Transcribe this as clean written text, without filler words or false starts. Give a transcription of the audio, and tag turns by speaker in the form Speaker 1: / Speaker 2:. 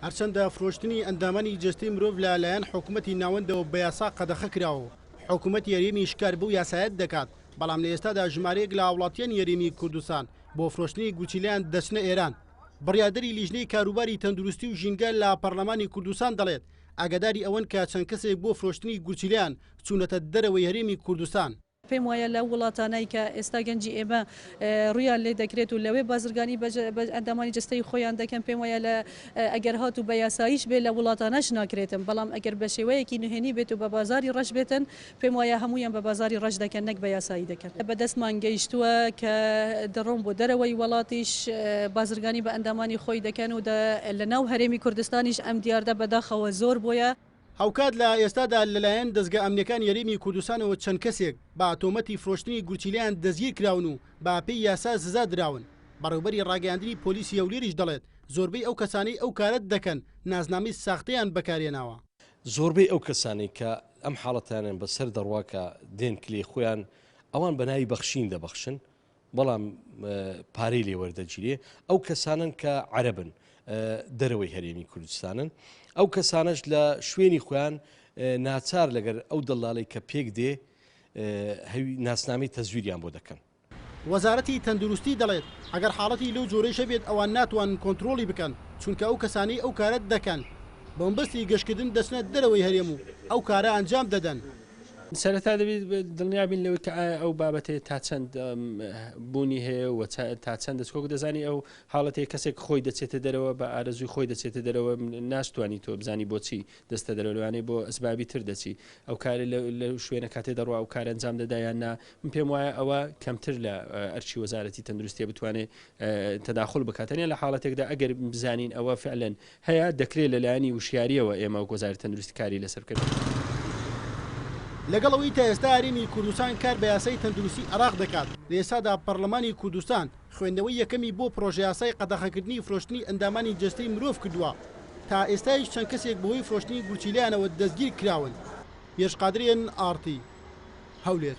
Speaker 1: هەرچەندە فرۆشتنی ئەندامانی جەستەی مرۆڤ لەلایەن حکوومەتی ناوەندەوە بە یاسا قەدەخە کراوە. حکوومەت یاریمی شکار بەو یاسایەت دەکات، بەڵام لە ئێستادا ژمارەیەک لە وڵاتیان یاریمی کوردستان بۆ فرۆشتنی گوچیلیان دەچنە ئێران. بڕیادەری لیژنەی کاروباری تەندروستی و ژینگە لە پەرلەمانی کوردستان دەڵێت ئاگاداری ئەوەن کە چەند کەسێک بۆ فرۆشتنی گوچیلیان چوونەتە دەرەوەی هەرێمی کوردستان.
Speaker 2: پێم وایە لە وڵاتانەی کە ئێستا گەنجی ئێمە ڕویان لێ دەکرێت و لەوێ بازرگانی ئەندامانی جەستەی خۆیان دەکەن، پێم وایە لە ئەگەر هات و بە یاساییش بێت لە وڵاتانەش ناکرێتن، بەڵام ئەگەر بە شێوەیەکی نهێنی بێت و بە بازاری ڕەش بێتن، پێم وایە هەمویان بە بازاری ڕەش دەکەن نەک بە یاسایی دەکەن. بەدەستمان گەیشتووە کە دەڕۆم بۆ دەرەوەی وڵاتیش بازرگانی بە ئەندامانی خۆی دەکەن و لە ناو هەرێمی کوردستانیش ئەم دیاردە بەداخەوە زۆر بۆیە.
Speaker 1: هەوکات لە ئێستادا لەلایەن دەستگا ئەمنیەکان یاریمی کوردستانەوە چەند کەسێک بە تۆمەتی فرۆشتنی گورچیلیان دەستگیر کراون و بە پێی یاسا سزا دراون. بەڕێوەبەری ڕاگەیاندنی پۆلیسی هەولێریش دەڵێت زۆربەی ئەو کەسانەی ئەو کارت دەکەن نازنامەی ساختەیان بەکارێناوە.
Speaker 3: زۆربەی ئەو کەسانی کە ئەم حاڵەتیانیان بەسەر دەڕواکە دێن کلێ خۆیان ئەوان بەناوی بەخشین دەبەخشن، بەڵام پارەی لێ وەردەگیرێ. ئەو کەسانن کە عەرەبن، دەرەوەی هەرێمی کوردستانن، ئەو کەسانش لە شوێنی خۆیان ناچار لەگەر ئەو دەڵاڵی کە پێک دێ ناسنامەی تەزویریان بۆ دەکەن.
Speaker 1: وەزارەتی تەندروستی دەڵێت ئەگەر حاڵەتی لەو جۆرەیشە بێت ئەوان ناتوان کۆنتترۆلی بکەن، چونکە ئەو کەسانی ئەو کارت دەکەن بەمبەستی گەشتکردن دەچنە دەرەوەی هەرێم و ئەو کارە ئەنجام دەدەن.
Speaker 4: سەرەتا دەبێت دڵنیابین لەوەی کە ئەو بابەتێ تا چەند بوونی هەیە و تا چەند دەستکۆک دەزانی ئەو حاڵەتەیە کەسێک خۆی دەچێتە دەرەوە بە ئارەزوی خۆی دەچێتە دەرەوە ناشتوانی تۆ بزانی بۆچی دەستە دەرەوەوانەی بۆ ئەسبابی تر دەچی ئەو کارە لە شوێنە کاتێ دەڕوا ئەو کار ئەنجام دەدایان نا من پێم وایە ئەوە کەمتر لە ئەرچی وەزارەتی تەندروستیە بتوانێت تەداخل بکاتەنە لە حاڵەتێکدا ئەگەر بزانین ئەوە فعلەن هەیە دەکرێت لەلایەنی وشیاریەوە ئێمە و وەزارەتی تەندروستی کاری لەسەرکرد.
Speaker 1: لەگەڵەوەی تا ئێستا هەرێمی کوردستان کار بە یاسای تەندروستی عراق دەکات، لە ئێستادا پەرلەمانی کوردستان خوێندنەوەی یەکەمی بۆ پرۆژە یاسای قەدەغەکردنی فرۆشتنی ئەندامانی جەستەی مرۆڤ کردووە. تا ئێستایش چەند کەسێک بەهۆی فرۆشتنی گورچیلیانەوە دەستگیر کراون. پێشقادرێن ئارتی هەولێر.